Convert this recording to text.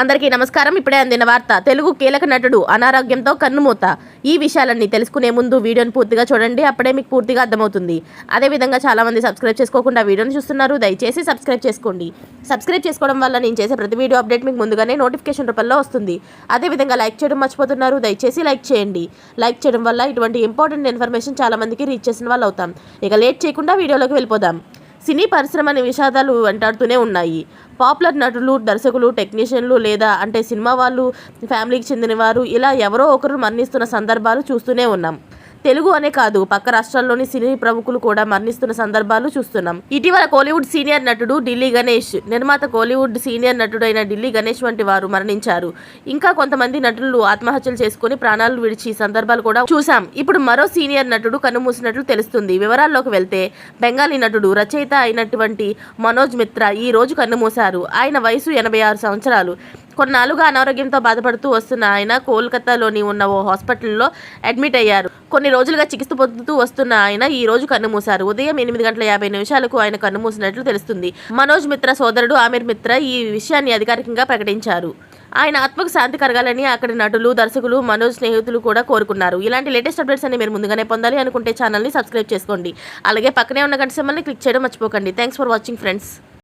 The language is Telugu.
అందరికీ నమస్కారం. ఇప్పుడే అందిన వార్త. తెలుగు కీలక నటుడు అనారోగ్యంతో కన్నుమూత. ఈ విషయాలన్నీ తెలుసుకునే ముందు వీడియోని పూర్తిగా చూడండి, అప్పుడే మీకు పూర్తిగా అర్థమవుతుంది. అదేవిధంగా చాలామంది సబ్స్క్రైబ్ చేసుకోకుండా వీడియోని చూస్తున్నారు, దయచేసి సబ్స్క్రైబ్ చేసుకోండి. సబ్స్క్రైబ్ చేసుకోవడం వల్ల నేను చేసే ప్రతి వీడియో అప్డేట్ మీకు ముందుగానే నోటిఫికేషన్ రూపంలో వస్తుంది. అదేవిధంగా లైక్ చేయడం మర్చిపోతున్నారు, దయచేసి లైక్ చేయండి. లైక్ చేయడం వల్ల ఇటువంటి ఇంపార్టెంట్ ఇన్ఫర్మేషన్ చాలామందికి రీచ్ చేసిన వాళ్ళు అవుతాం. ఇక లేట్ చేయకుండా వీడియోలోకి వెళ్ళిపోదాం. సినీ పరిశ్రమ విషాదాలు వెంటాడుతూనే ఉన్నాయి. పాపులర్ నటులు, దర్శకులు, టెక్నీషియన్లు లేదా సినిమా వాళ్ళు, ఫ్యామిలీకి చెందినవారు ఇలా ఎవరో ఒకరు మరణిస్తున్న సందర్భాలు చూస్తూనే ఉన్నాం. తెలుగు అనే కాదు, పక్క రాష్ట్రాల్లోని సినీ ప్రముఖులు కూడా మరణిస్తున్న సందర్భాలు చూస్తున్నాం. ఇటీవల కోలీవుడ్ సీనియర్ నటుడు ఢిల్లీ గణేష్, నిర్మాత కోలీవుడ్ సీనియర్ నటుడైన ఢిల్లీ గణేష్ వంటి వారు మరణించారు. ఇంకా కొంతమంది నటులు ఆత్మహత్యలు చేసుకుని ప్రాణాలు విడిచి సందర్భాలు కూడా చూసాం. ఇప్పుడు మరో సీనియర్ నటుడు కన్నుమూసినట్లు తెలుస్తుంది. వివరాల్లోకి వెళ్తే, బెంగాలీ నటుడు, రచయిత అయినటువంటి మనోజ్ మిత్రా ఈ రోజు కన్నుమూశారు. ఆయన వయసు 86 సంవత్సరాలు. కొన్నాళ్ళుగా అనారోగ్యంతో బాధపడుతూ వస్తున్న ఆయన కోల్కతాలోని ఉన్న ఓ హాస్పిటల్లో అడ్మిట్ అయ్యారు. కొన్ని రోజులుగా చికిత్స పొందుతూ వస్తున్న ఆయన ఈ రోజు కన్నుమూశారు. ఉదయం 8:50 ఆయన కన్నుమూసినట్లు తెలుస్తుంది. మనోజ్ మిత్రా సోదరుడు ఆమిర్ మిత్రా ఈ విషయాన్ని అధికారికంగా ప్రకటించారు. ఆయన ఆత్మకు శాంతి కలగాలని అక్కడి నటులు, దర్శకులు, మనోజ్ స్నేహితులు కూడా కోరుకున్నారు. ఇలాంటి లేటెస్ట్ అప్డేట్స్ అన్ని మీరు ముందుగానే పొందాలి అనుకుంటే ఛానల్ని సబ్స్క్రైబ్ చేసుకోండి. అలాగే పక్కనే ఉన్న గంట సింబల్ని క్లిక్ చేయడం మర్చిపోకండి. Thanks for watching friends.